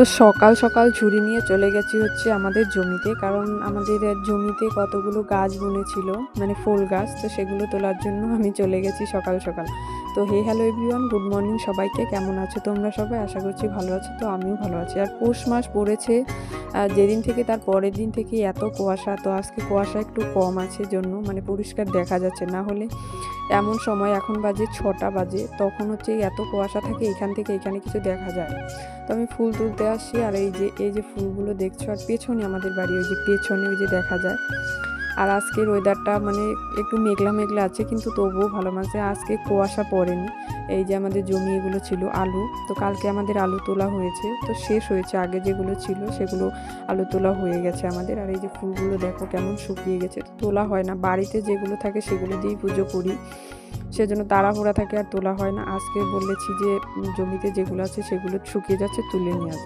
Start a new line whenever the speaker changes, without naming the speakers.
তো সকাল সকাল ঝুড়ি নিয়ে চলে গেছি হচ্ছে আমাদের জমিতে, কারণ আমাদের জমিতে কতগুলো গাছ বুনেছিল, মানে ফুল গাছ। তো সেগুলো তোলার জন্য আমি চলে গেছি সকাল সকাল। তো hey hello everyone, good morning সবাইকে। কেমন আছো তোমরা সবাই? আশা করছি ভালো আছো। তো আমিও ভালো আছি। আর পৌষ মাস পড়েছে যেদিন থেকে, তার পরের দিন থেকে এত কুয়াশা। তো আজকে কুয়াশা একটু কম আছে জন্য মানে পরিষ্কার দেখা যাচ্ছে, না হলে এমন সময় এখন বাজে 6টা বাজে, তখন হচ্ছে এত কুয়াশা থাকে এখান থেকে এখানে কিছু দেখা যায়। তো আমি ফুল তুলতে আসছি, আর এই যে ফুলগুলো দেখছো, আর পেছনে আমাদের বাড়ি, ওই যে পেছনে ওই যে দেখা যায়। আর আজকের ওয়েদারটা মানে একটু মেঘলা মেঘলা আছে, কিন্তু তবুও ভালো লাগছে। আজকে কুয়াশা পড়েনি। এই যে আমাদের জমি এগুলো ছিল আলু, তো কালকে আমাদের আলু তোলা হয়েছে, তো শেষ হয়েছে। আগে যেগুলো ছিল সেগুলো আলু তোলা হয়ে গেছে আমাদের। আর এই যে ফুলগুলো দেখো কেমন শুকিয়ে গেছে। তো তোলা হয় না, বাড়িতে যেগুলো থাকে সেগুলো দিয়েই পুজো করি, সেজন্য তাড়াহুড়া থাকে আর তোলা হয় না। আজকে বলেছি যে জমিতে যেগুলো আছে সেগুলো শুকিয়ে যাচ্ছে, তুলে নিয়ে আসবো।